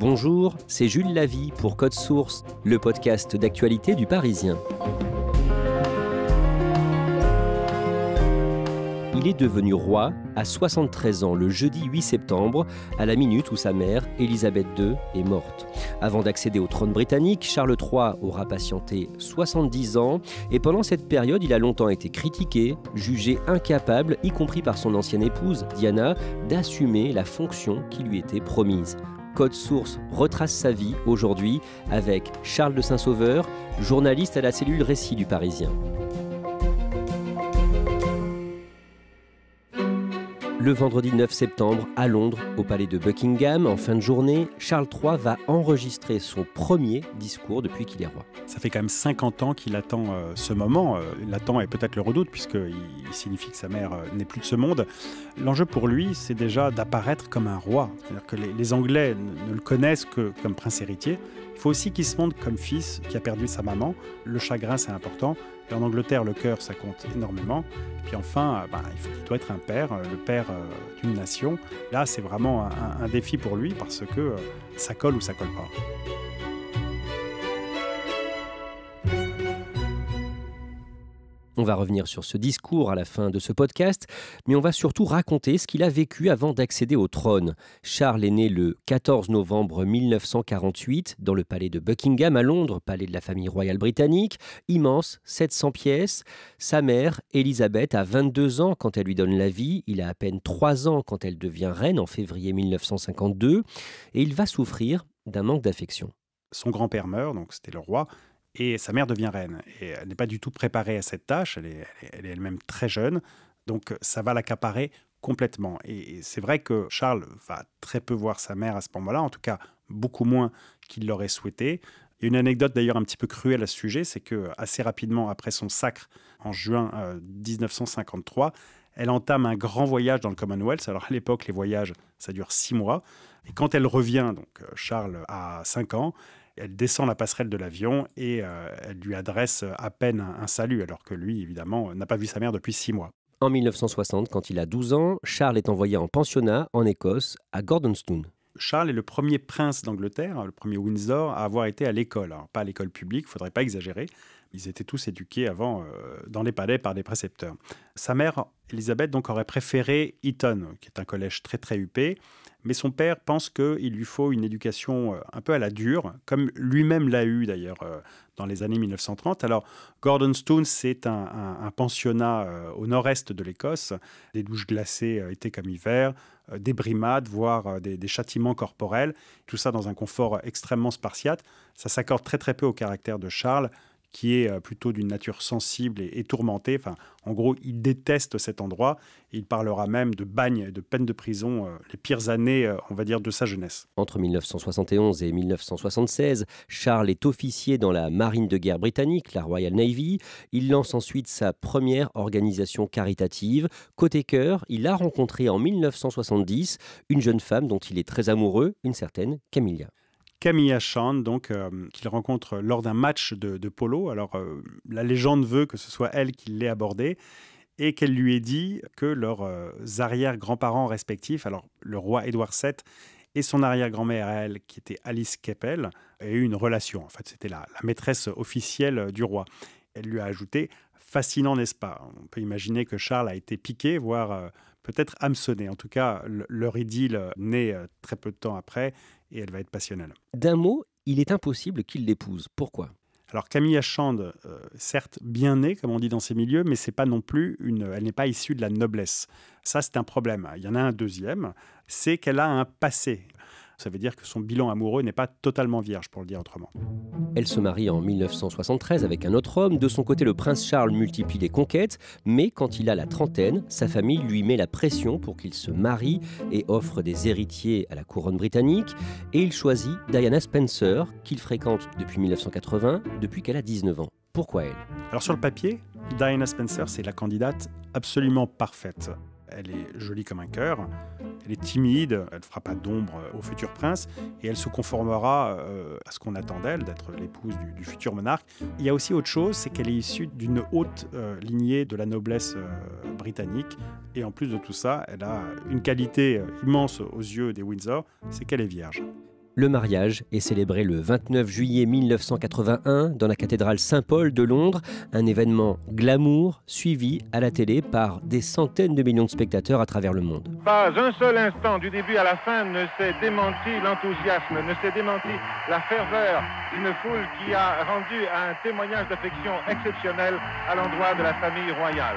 Bonjour, c'est Jules Lavie pour Code Source, le podcast d'actualité du Parisien. Il est devenu roi à 73 ans le jeudi 8 septembre, à la minute où sa mère, Élisabeth II, est morte. Avant d'accéder au trône britannique, Charles III aura patienté 70 ans et pendant cette période, il a longtemps été critiqué, jugé incapable, y compris par son ancienne épouse, Diana, d'assumer la fonction qui lui était promise. Code Source retrace sa vie aujourd'hui avec Charles de Saint-Sauveur, journaliste à la cellule Récit du Parisien. Le vendredi 9 septembre, à Londres, au palais de Buckingham, en fin de journée, Charles III va enregistrer son premier discours depuis qu'il est roi. Ça fait quand même 50 ans qu'il attend ce moment. Il l'attend et peut-être le redoute, puisqu'il signifie que sa mère n'est plus de ce monde. L'enjeu pour lui, c'est déjà d'apparaître comme un roi. C'est-à-dire que les Anglais ne le connaissent que comme prince héritier. Il faut aussi qu'il se montre comme fils qui a perdu sa maman. Le chagrin, c'est important. Et en Angleterre, le cœur, ça compte énormément. Et puis enfin, il doit être un père, le père d'une nation. Là, c'est vraiment un défi pour lui parce que ça colle ou ça colle pas. On va revenir sur ce discours à la fin de ce podcast, mais on va surtout raconter ce qu'il a vécu avant d'accéder au trône. Charles est né le 14 novembre 1948 dans le palais de Buckingham à Londres, palais de la famille royale britannique, immense, 700 pièces. Sa mère, Élisabeth, a 22 ans quand elle lui donne la vie. Il a à peine 3 ans quand elle devient reine en février 1952 et il va souffrir d'un manque d'affection. Son grand-père meurt, donc c'était le roi. Et sa mère devient reine. Et elle n'est pas du tout préparée à cette tâche, elle est elle-même très jeune, donc ça va l'accaparer complètement. Et c'est vrai que Charles va très peu voir sa mère à ce moment-là, en tout cas beaucoup moins qu'il l'aurait souhaité. Il y a une anecdote d'ailleurs un petit peu cruelle à ce sujet, c'est que assez rapidement après son sacre, en juin 1953, elle entame un grand voyage dans le Commonwealth. Alors à l'époque, les voyages, ça dure 6 mois. Et quand elle revient, donc Charles a 5 ans, elle descend la passerelle de l'avion et elle lui adresse à peine un salut, alors que lui, évidemment, n'a pas vu sa mère depuis 6 mois. En 1960, quand il a 12 ans, Charles est envoyé en pensionnat en Écosse, à Gordonstoun. Charles est le premier prince d'Angleterre, le premier Windsor, à avoir été à l'école. Alors, pas à l'école publique, il ne faudrait pas exagérer. Ils étaient tous éduqués avant dans les palais par des précepteurs. Sa mère, Élisabeth, donc, aurait préféré Eton, qui est un collège très très huppé. Mais son père pense qu'il lui faut une éducation un peu à la dure, comme lui-même l'a eu d'ailleurs dans les années 1930. Alors, Gordonstoun, c'est un pensionnat au nord-est de l'Écosse, des douches glacées été comme hiver, des brimades, voire des châtiments corporels, tout ça dans un confort extrêmement spartiate. Ça s'accorde très très peu au caractère de Charles, qui est plutôt d'une nature sensible et tourmentée. Enfin, en gros, il déteste cet endroit. Il parlera même de bagne et de peine de prison, les pires années, on va dire, de sa jeunesse. Entre 1971 et 1976, Charles est officier dans la marine de guerre britannique, la Royal Navy. Il lance ensuite sa première organisation caritative. Côté cœur, il a rencontré en 1970 une jeune femme dont il est très amoureux, une certaine Camilla. Camilla Shand, donc, qu'il rencontre lors d'un match de polo. Alors, la légende veut que ce soit elle qui l'ait abordé et qu'elle lui ait dit que leurs arrière-grands-parents respectifs, alors le roi Édouard VII et son arrière-grand-mère, elle, qui était Alice Keppel, aient eu une relation. En fait, c'était la maîtresse officielle du roi. Elle lui a ajouté « fascinant, n'est-ce pas ?» On peut imaginer que Charles a été piqué, voire peut-être hameçonné. En tout cas, leur idylle naît très peu de temps après et elle va être passionnelle. D'un mot, il est impossible qu'il l'épouse. Pourquoi ? Alors Camilla Shand, certes bien née, comme on dit dans ces milieux, mais c'est pas non plus elle n'est pas issue de la noblesse. Ça, c'est un problème. Il y en a un deuxième, c'est qu'elle a un passé. Ça veut dire que son bilan amoureux n'est pas totalement vierge, pour le dire autrement. Elle se marie en 1973 avec un autre homme. De son côté, le prince Charles multiplie les conquêtes, mais quand il a la trentaine, sa famille lui met la pression pour qu'il se marie et offre des héritiers à la couronne britannique. Et il choisit Diana Spencer, qu'il fréquente depuis 1980, depuis qu'elle a 19 ans. Pourquoi elle ? Alors sur le papier, Diana Spencer, c'est la candidate absolument parfaite. Elle est jolie comme un cœur, elle est timide, elle ne fera pas d'ombre au futur prince et elle se conformera à ce qu'on attend d'elle, d'être l'épouse du futur monarque. Il y a aussi autre chose, c'est qu'elle est issue d'une haute lignée de la noblesse britannique et en plus de tout ça, elle a une qualité immense aux yeux des Windsor, c'est qu'elle est vierge. Le mariage est célébré le 29 juillet 1981 dans la cathédrale Saint-Paul de Londres, un événement glamour suivi à la télé par des centaines de millions de spectateurs à travers le monde. Pas un seul instant du début à la fin ne s'est démenti l'enthousiasme, ne s'est démenti la ferveur d'une foule qui a rendu un témoignage d'affection exceptionnel à l'endroit de la famille royale.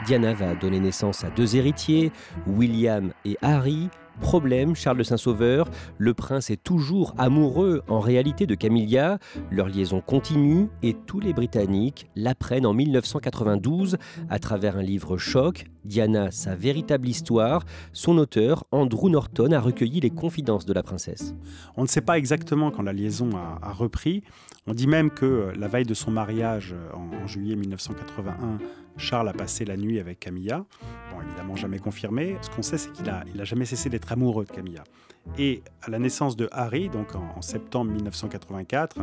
Diana va donner naissance à 2 héritiers, William et Harry. Problème, Charles de Saint-Sauveur, le prince est toujours amoureux en réalité de Camilla. Leur liaison continue et tous les Britanniques l'apprennent en 1992 à travers un livre choc, Diana, sa véritable histoire. Son auteur, Andrew Norton, a recueilli les confidences de la princesse. On ne sait pas exactement quand la liaison a repris. On dit même que la veille de son mariage, en juillet 1981, Charles a passé la nuit avec Camilla. Bon, évidemment, jamais confirmé. Ce qu'on sait, c'est qu'il a jamais cessé d'être amoureux de Camilla. Et à la naissance de Harry, donc en septembre 1984,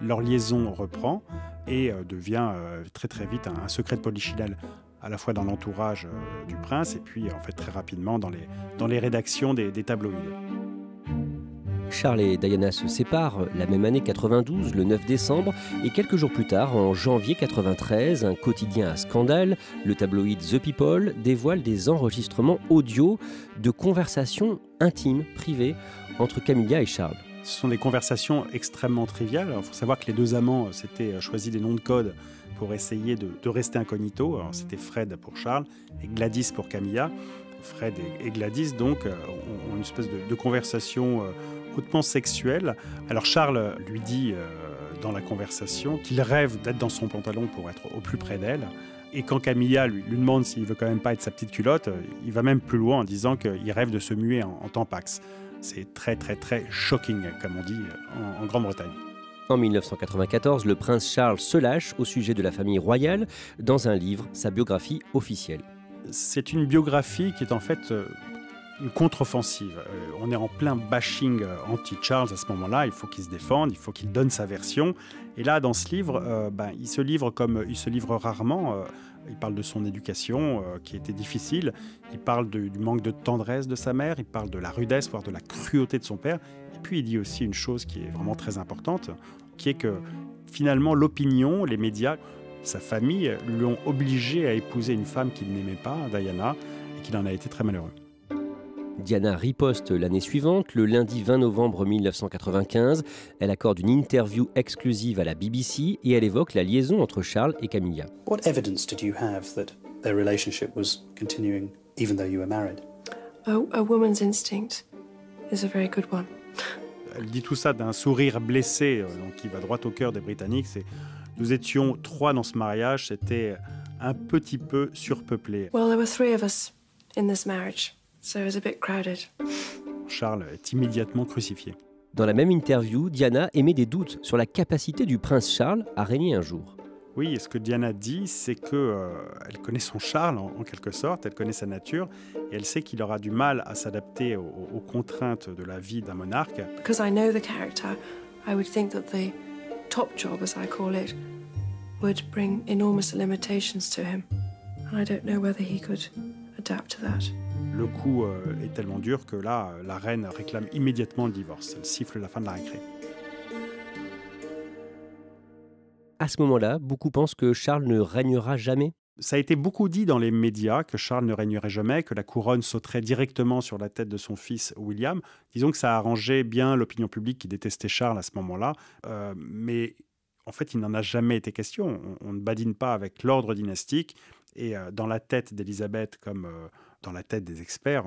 leur liaison reprend et devient très très vite un secret de polichinelle, à la fois dans l'entourage du prince et puis en fait très rapidement dans les rédactions des tabloïds. Charles et Diana se séparent la même année 92, le 9 décembre, et quelques jours plus tard, en janvier 93, un quotidien à scandale, le tabloïd The People, dévoile des enregistrements audio de conversations intimes, privées, entre Camilla et Charles. Ce sont des conversations extrêmement triviales. Il faut savoir que les 2 amants s'étaient choisi des noms de code pour essayer de rester incognito. Alors, c'était Fred pour Charles et Gladys pour Camilla. Fred et Gladys, donc, ont une espèce de conversation hautement sexuelle. Alors Charles lui dit dans la conversation qu'il rêve d'être dans son pantalon pour être au plus près d'elle. Et quand Camilla lui demande s'il veut quand même pas être sa petite culotte, il va même plus loin en disant qu'il rêve de se muer en tampax. C'est très très très shocking, comme on dit en Grande-Bretagne. En 1994, le prince Charles se lâche au sujet de la famille royale dans un livre, sa biographie officielle. C'est une biographie qui est en fait une contre-offensive. On est en plein bashing anti-Charles à ce moment-là. Il faut qu'il se défende, il faut qu'il donne sa version. Et là, dans ce livre, il se livre comme il se livre rarement. Il parle de son éducation qui était difficile. Il parle du manque de tendresse de sa mère. Il parle de la rudesse, voire de la cruauté de son père. Et puis, il dit aussi une chose qui est vraiment très importante, qui est que finalement, l'opinion, les médias, sa famille lui ont obligé à épouser une femme qu'il n'aimait pas, Diana, et qu'il en a été très malheureux. Diana riposte l'année suivante, le lundi 20 novembre 1995. Elle accorde une interview exclusive à la BBC et elle évoque la liaison entre Charles et Camilla. What evidence did you have that their relationship was continuing even though you were married? A woman's instinct is a very good one. Elle dit tout ça d'un sourire blessé, donc qui va droit au cœur des Britanniques. Nous étions 3 dans ce mariage, c'était un petit peu surpeuplé. Well, there were 3 of us in this marriage, so it was a bit crowded. Charles est immédiatement crucifié. Dans la même interview, Diana émet des doutes sur la capacité du prince Charles à régner un jour. Oui, et ce que Diana dit, c'est qu'elle connaît son Charles en quelque sorte, elle connaît sa nature, et elle sait qu'il aura du mal à s'adapter aux contraintes de la vie d'un monarque. Because I know the character, I would think that the top job, as I call it, would bring enormous limitations to him. And I don't know whether he could adapt to that. Le coup est tellement dur que là, la reine réclame immédiatement le divorce. Elle siffle la fin de la récré. À ce moment-là, beaucoup pensent que Charles ne régnera jamais. Ça a été beaucoup dit dans les médias que Charles ne régnerait jamais, que la couronne sauterait directement sur la tête de son fils William. Disons que ça arrangeait bien l'opinion publique qui détestait Charles à ce moment-là. Mais en fait, il n'en a jamais été question. On ne badine pas avec l'ordre dynastique. Et dans la tête d'Élisabeth, comme dans la tête des experts,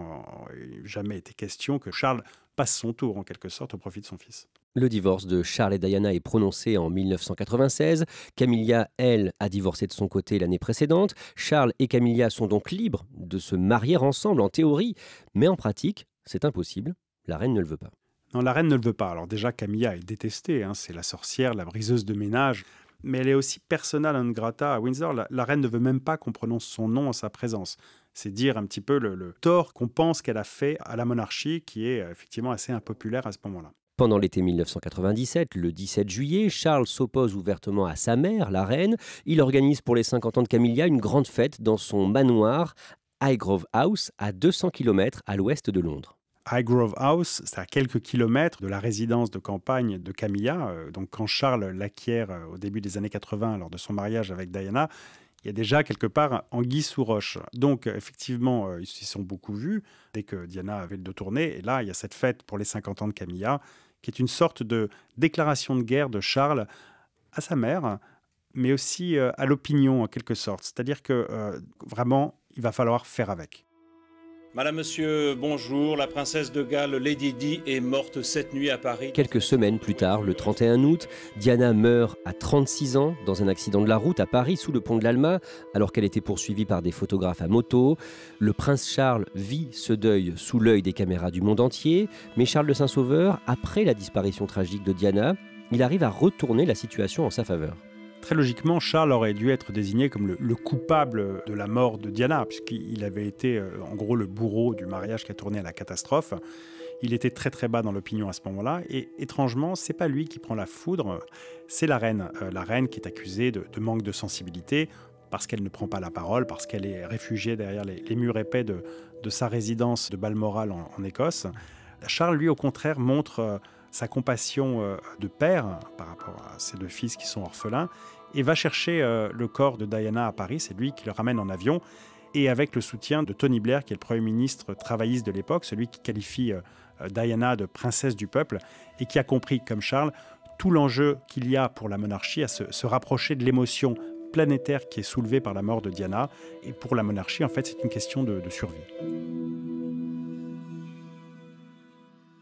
il n'a jamais été question que Charles passe son tour, en quelque sorte, au profit de son fils. Le divorce de Charles et Diana est prononcé en 1996. Camilla, elle, a divorcé de son côté l'année précédente. Charles et Camilla sont donc libres de se marier ensemble en théorie, mais en pratique, c'est impossible. La reine ne le veut pas. Non, la reine ne le veut pas. Alors déjà, Camilla est détestée. C'est la sorcière, la briseuse de ménage. Mais elle est aussi persona non grata à Windsor. La reine ne veut même pas qu'on prononce son nom en sa présence. C'est dire un petit peu le tort qu'on pense qu'elle a fait à la monarchie, qui est effectivement assez impopulaire à ce moment-là. Pendant l'été 1997, le 17 juillet, Charles s'oppose ouvertement à sa mère, la reine. Il organise pour les 50 ans de Camilla une grande fête dans son manoir, Highgrove House, à 200 km à l'ouest de Londres. Highgrove House, c'est à quelques kilomètres de la résidence de campagne de Camilla. Donc quand Charles l'acquiert au début des années 80, lors de son mariage avec Diana, il y a déjà quelque part anguille sous roche. Donc effectivement, ils s'y sont beaucoup vus dès que Diana avait le dos tourné. Et là, il y a cette fête pour les 50 ans de Camilla, qui est une sorte de déclaration de guerre de Charles à sa mère, mais aussi à l'opinion en quelque sorte. C'est-à-dire que vraiment, il va falloir faire avec. Madame, monsieur, bonjour. La princesse de Galles, Lady Di, est morte cette nuit à Paris. Quelques semaines plus tard, le 31 août, Diana meurt à 36 ans dans un accident de la route à Paris, sous le pont de l'Alma, alors qu'elle était poursuivie par des photographes à moto. Le prince Charles vit ce deuil sous l'œil des caméras du monde entier, mais Charles de Saint-Sauveur, après la disparition tragique de Diana, il arrive à retourner la situation en sa faveur. Très logiquement, Charles aurait dû être désigné comme le coupable de la mort de Diana, puisqu'il avait été en gros le bourreau du mariage qui a tourné à la catastrophe. Il était très très bas dans l'opinion à ce moment-là, et étrangement, c'est pas lui qui prend la foudre, c'est la reine qui est accusée de manque de sensibilité, parce qu'elle ne prend pas la parole, parce qu'elle est réfugiée derrière les murs épais de sa résidence de Balmoral en Écosse. Charles, lui, au contraire, montre sa compassion de père par rapport à ses deux fils qui sont orphelins, et va chercher le corps de Diana à Paris. C'est lui qui le ramène en avion, et avec le soutien de Tony Blair, qui est le Premier ministre travailliste de l'époque, celui qui qualifie Diana de princesse du peuple, et qui a compris, comme Charles, tout l'enjeu qu'il y a pour la monarchie à se rapprocher de l'émotion planétaire qui est soulevée par la mort de Diana. Et pour la monarchie, en fait, c'est une question de survie.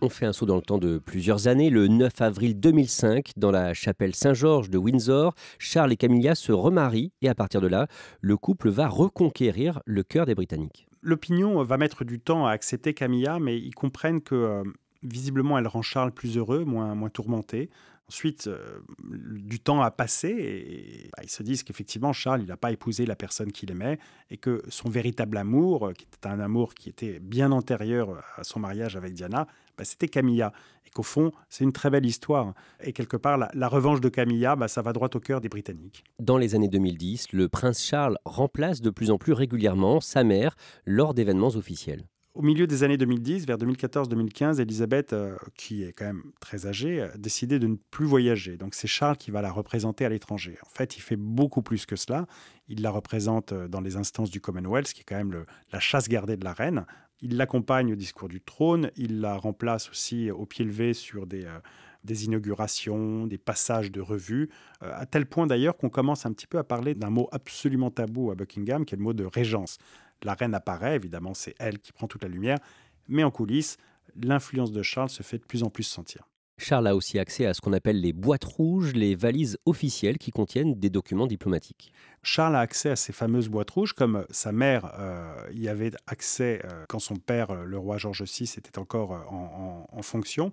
On fait un saut dans le temps de plusieurs années. Le 9 avril 2005, dans la chapelle Saint-Georges de Windsor, Charles et Camilla se remarient et à partir de là, le couple va reconquérir le cœur des Britanniques. L'opinion va mettre du temps à accepter Camilla, mais ils comprennent que visiblement elle rend Charles plus heureux, moins tourmenté. Ensuite, du temps a passé et ils se disent qu'effectivement, Charles, il n'a pas épousé la personne qu'il aimait et que son véritable amour, qui était un amour qui était bien antérieur à son mariage avec Diana, c'était Camilla. Et qu'au fond, c'est une très belle histoire. Et quelque part, la revanche de Camilla, ça va droit au cœur des Britanniques. Dans les années 2010, le prince Charles remplace de plus en plus régulièrement sa mère lors d'événements officiels. Au milieu des années 2010, vers 2014-2015, Elisabeth, qui est quand même très âgée, a décidé de ne plus voyager. Donc c'est Charles qui va la représenter à l'étranger. En fait, il fait beaucoup plus que cela. Il la représente dans les instances du Commonwealth, qui est quand même la chasse gardée de la reine. Il l'accompagne au discours du trône. Il la remplace aussi au pied levé sur des inaugurations, des passages de revue, à tel point d'ailleurs qu'on commence un petit peu à parler d'un mot absolument tabou à Buckingham, qui est le mot de régence. La reine apparaît, évidemment, c'est elle qui prend toute la lumière, mais en coulisses, l'influence de Charles se fait de plus en plus sentir. Charles a aussi accès à ce qu'on appelle les boîtes rouges, les valises officielles qui contiennent des documents diplomatiques. Charles a accès à ces fameuses boîtes rouges, comme sa mère y avait accès quand son père, le roi George VI, était encore en fonction.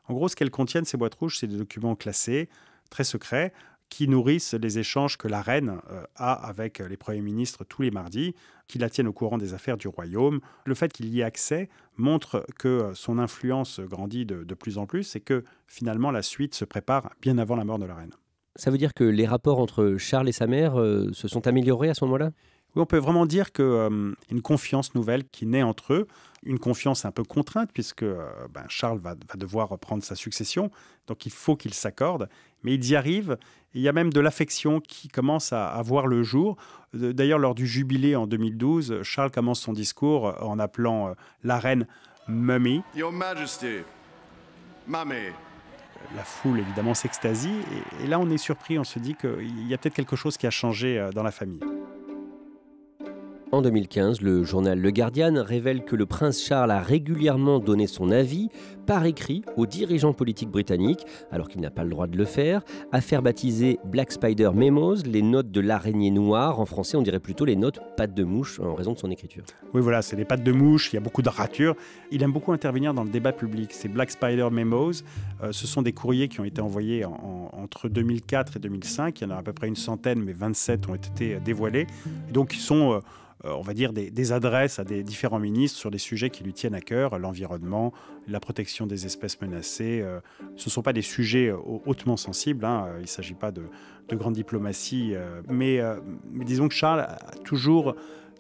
En gros, ce qu'elles contiennent, ces boîtes rouges, c'est des documents classés, très secrets, qui nourrissent les échanges que la reine a avec les premiers ministres tous les mardis, qui la tiennent au courant des affaires du royaume. Le fait qu'il y ait accès montre que son influence grandit de plus en plus et que finalement la suite se prépare bien avant la mort de la reine. Ça veut dire que les rapports entre Charles et sa mère se sont améliorés à ce moment-là ? Oui, on peut vraiment dire qu'une confiance nouvelle qui naît entre eux, une confiance un peu contrainte puisque Charles va devoir reprendre sa succession, donc il faut qu'ils s'accordent, mais ils y arrivent. Il y a même de l'affection qui commence à voir le jour. D'ailleurs, lors du jubilé en 2012, Charles commence son discours en appelant la reine « Mummy ». Your Majesty, Mummy. La foule, évidemment, s'extasie. Et là, on est surpris, on se dit qu'il y a peut-être quelque chose qui a changé dans la famille. En 2015, le journal Le Guardian révèle que le prince Charles a régulièrement donné son avis par écrit aux dirigeants politiques britanniques, alors qu'il n'a pas le droit de le faire. Affaire baptisée Black Spider Memos, les notes de l'araignée noire. En français, on dirait plutôt les notes pattes de mouche en raison de son écriture. Oui, voilà, c'est des pattes de mouche, il y a beaucoup de ratures. Il aime beaucoup intervenir dans le débat public. Ces Black Spider Memos, ce sont des courriers qui ont été envoyés entre 2004 et 2005. Il y en a à peu près une centaine, mais 27 ont été dévoilés. Donc, ils sont... on va dire, des adresses à des différents ministres sur des sujets qui lui tiennent à cœur, l'environnement, la protection des espèces menacées. Ce ne sont pas des sujets hautement sensibles, il ne s'agit pas de grande diplomatie, mais disons que Charles a toujours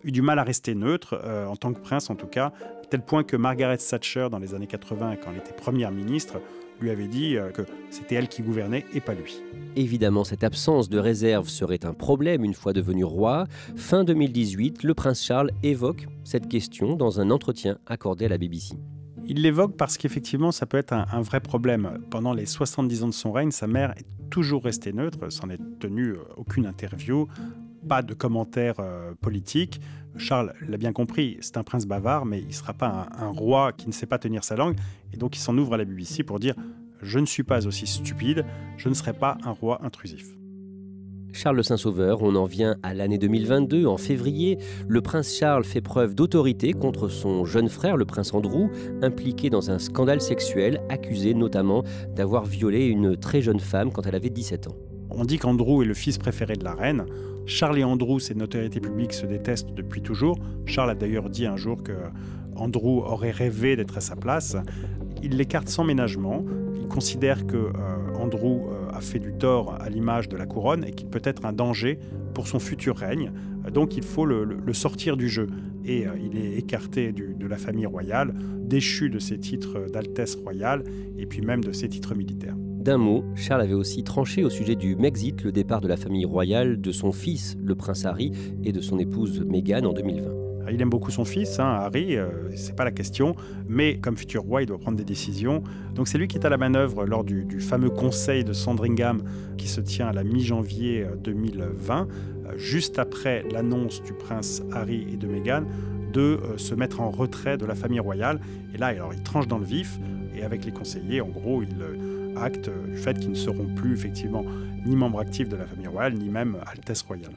eu du mal à rester neutre, en tant que prince en tout cas, à tel point que Margaret Thatcher, dans les années 80, quand elle était première ministre, lui avait dit que c'était elle qui gouvernait et pas lui. Évidemment, cette absence de réserve serait un problème une fois devenu roi. Fin 2018, le prince Charles évoque cette question dans un entretien accordé à la BBC. Il l'évoque parce qu'effectivement, ça peut être un vrai problème. Pendant les 70 ans de son règne, sa mère est toujours restée neutre, s'en est tenue aucune interview, pas de commentaires politiques. Charles l'a bien compris, c'est un prince bavard, mais il ne sera pas un roi qui ne sait pas tenir sa langue. Et donc il s'en ouvre à la BBC pour dire « Je ne suis pas aussi stupide, je ne serai pas un roi intrusif ». Charles le Saint-Sauveur, on en vient à l'année 2022. En février, le prince Charles fait preuve d'autorité contre son jeune frère, le prince Andrew, impliqué dans un scandale sexuel, accusé notamment d'avoir violé une très jeune femme quand elle avait 17 ans. On dit qu'Andrew est le fils préféré de la reine. Charles et Andrew, ces notoriétés publiques, se détestent depuis toujours. Charles a d'ailleurs dit un jour que Andrew aurait rêvé d'être à sa place. Il l'écarte sans ménagement. Il considère que Andrew a fait du tort à l'image de la couronne et qu'il peut être un danger pour son futur règne. Donc il faut le sortir du jeu. Et il est écarté de la famille royale, déchu de ses titres d'altesse royale et puis même de ses titres militaires. D'un mot, Charles avait aussi tranché au sujet du Mexit, le départ de la famille royale, de son fils, le prince Harry, et de son épouse Meghan en 2020. Il aime beaucoup son fils, Harry, c'est pas la question, mais comme futur roi, il doit prendre des décisions. Donc c'est lui qui est à la manœuvre lors du fameux conseil de Sandringham qui se tient à la mi-janvier 2020, juste après l'annonce du prince Harry et de Meghan de se mettre en retrait de la famille royale. Et là, alors, il tranche dans le vif, et avec les conseillers, en gros, il acte du fait qu'ils ne seront plus effectivement ni membres actifs de la famille royale, ni même Altesse royale.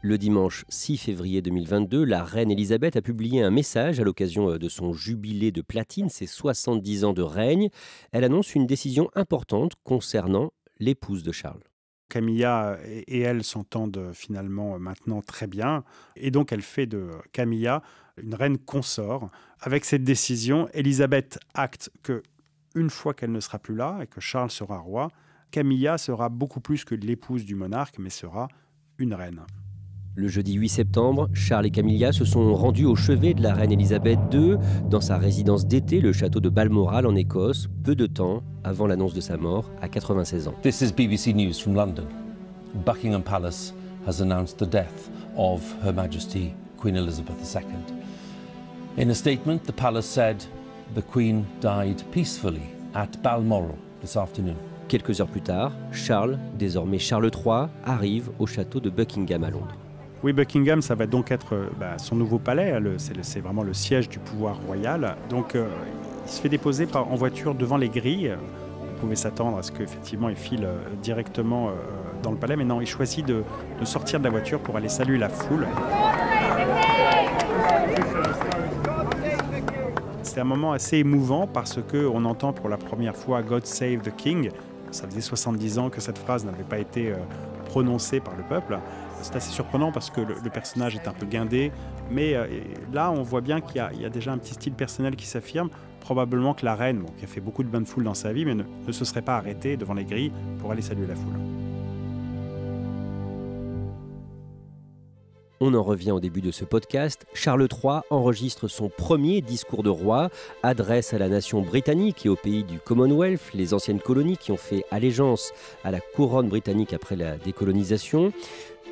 Le dimanche 6 février 2022, la reine Elisabeth a publié un message à l'occasion de son jubilé de platine, ses 70 ans de règne. Elle annonce une décision importante concernant l'épouse de Charles. Camilla et elle s'entendent finalement maintenant très bien. Et donc elle fait de Camilla une reine consort. Avec cette décision, Elisabeth acte que une fois qu'elle ne sera plus là et que Charles sera roi, Camilla sera beaucoup plus que l'épouse du monarque, mais sera une reine. Le jeudi 8 septembre, Charles et Camilla se sont rendus au chevet de la reine Elisabeth II dans sa résidence d'été, le château de Balmoral en Écosse, peu de temps avant l'annonce de sa mort à 96 ans. This is BBC News from London. Buckingham Palace has announced the death of Her Majesty Queen Elizabeth II. In a statement, the palace said the Queen died peacefully at Balmoral this afternoon. Quelques heures plus tard, Charles, désormais Charles III, arrive au château de Buckingham à Londres. Oui, Buckingham, ça va donc être son nouveau palais. C'est vraiment le siège du pouvoir royal. Donc, il se fait déposer en voiture devant les grilles. On pouvait s'attendre à ce qu'effectivement, il file directement dans le palais. Mais non, il choisit de sortir de la voiture pour aller saluer la foule. C'est un moment assez émouvant parce qu'on entend pour la première fois « God save the King ». Ça faisait 70 ans que cette phrase n'avait pas été prononcée par le peuple. C'est assez surprenant parce que le personnage est un peu guindé, mais là on voit bien qu'il y a déjà un petit style personnel qui s'affirme. Probablement que la reine, qui a fait beaucoup de bains de foule dans sa vie, mais ne se serait pas arrêtée devant les grilles pour aller saluer la foule. On en revient au début de ce podcast. Charles III enregistre son premier discours de roi, adresse à la nation britannique et au pays du Commonwealth, les anciennes colonies qui ont fait allégeance à la couronne britannique après la décolonisation.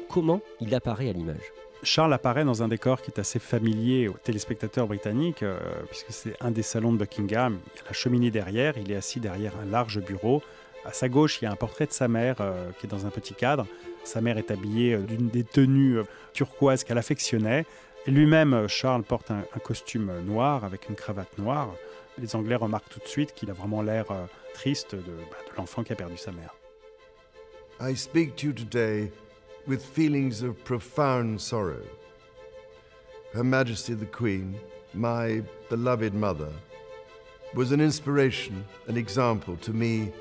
Comment il apparaît à l'image ? Charles apparaît dans un décor qui est assez familier aux téléspectateurs britanniques, puisque c'est un des salons de Buckingham. Il y a la cheminée derrière, il est assis derrière un large bureau. À sa gauche, il y a un portrait de sa mère qui est dans un petit cadre. Sa mère est habillée d'une des tenues turquoises qu'elle affectionnait. Et lui-même, Charles, porte un costume noir avec une cravate noire. Les Anglais remarquent tout de suite qu'il a vraiment l'air triste de l'enfant qui a perdu sa mère. I speak to you today with feelings of profound sorrow. Her Majesty the Queen, my beloved mother, was an inspiration, an example to me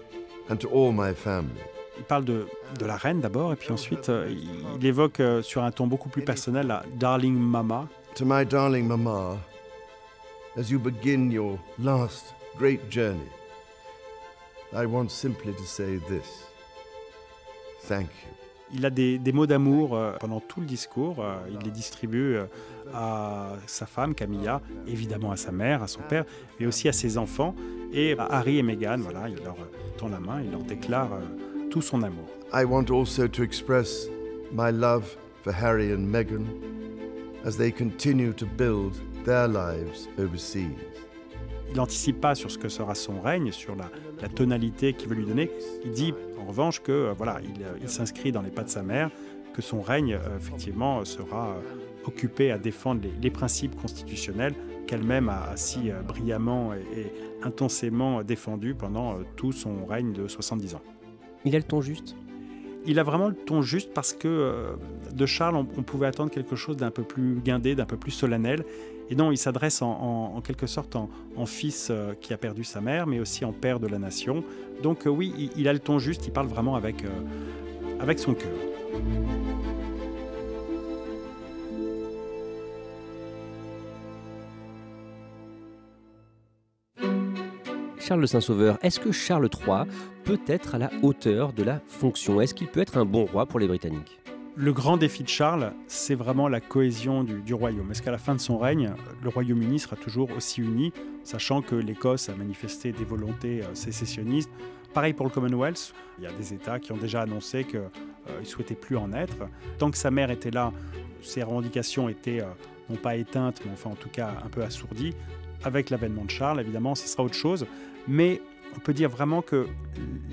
and to all my family. Il parle de la reine d'abord, et puis ensuite il évoque sur un ton beaucoup plus personnel la « Darling Mama ». To my darling Mama, as you begin your last great journey, I want simply to say this. Thank you. Il a des mots d'amour pendant tout le discours. Il les distribue à sa femme, Camilla, évidemment à sa mère, à son père, mais aussi à ses enfants. Et à Harry et Meghan, voilà, il leur tend la main, il leur déclare tout son amour. I want also to express my love for Harry and Meghan as they continue to build their lives overseas. Il n'anticipe pas sur ce que sera son règne, sur la tonalité qu'il veut lui donner. Il dit en revanche que il s'inscrit dans les pas de sa mère, que son règne effectivement sera occupé à défendre les principes constitutionnels qu'elle-même a si brillamment et intensément défendus pendant tout son règne de 70 ans. Il a le ton juste ? Il a vraiment le ton juste parce que de Charles, on pouvait attendre quelque chose d'un peu plus guindé, d'un peu plus solennel. Et non, il s'adresse en quelque sorte en fils qui a perdu sa mère, mais aussi en père de la nation. Donc oui, il a le ton juste, il parle vraiment avec son cœur. Charles de Saint-Sauveur, est-ce que Charles III peut être à la hauteur de la fonction ? Est-ce qu'il peut être un bon roi pour les Britanniques ? Le grand défi de Charles, c'est vraiment la cohésion du royaume. Est-ce qu'à la fin de son règne, le Royaume-Uni sera toujours aussi uni, sachant que l'Écosse a manifesté des volontés sécessionnistes ? Pareil pour le Commonwealth, il y a des États qui ont déjà annoncé qu'ils ne souhaitaient plus en être. Tant que sa mère était là, ses revendications étaient non pas éteintes, mais enfin en tout cas un peu assourdies. Avec l'avènement de Charles, évidemment, ce sera autre chose. Mais on peut dire vraiment que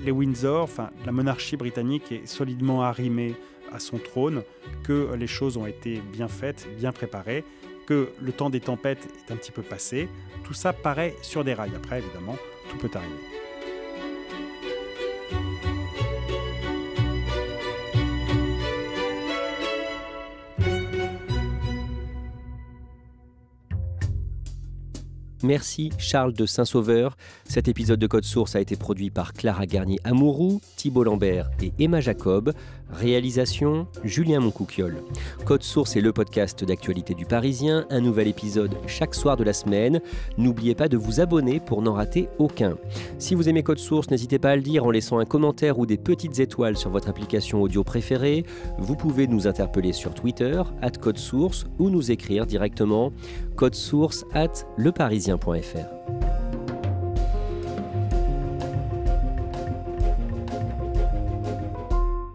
les Windsor, la monarchie britannique est solidement arrimée à son trône, que les choses ont été bien faites, bien préparées, que le temps des tempêtes est un petit peu passé. Tout ça paraît sur des rails. Après, évidemment, tout peut arriver. Merci Charles de Saint-Sauveur. Cet épisode de Code Source a été produit par Clara Garnier-Amouroux, Thibault Lambert et Emma Jacob. Réalisation, Julien Moncouquiol. Code Source est le podcast d'actualité du Parisien. Un nouvel épisode chaque soir de la semaine. N'oubliez pas de vous abonner pour n'en rater aucun. Si vous aimez Code Source, n'hésitez pas à le dire en laissant un commentaire ou des petites étoiles sur votre application audio préférée. Vous pouvez nous interpeller sur Twitter, @codesource, ou nous écrire directement codesource@leparisien.fr.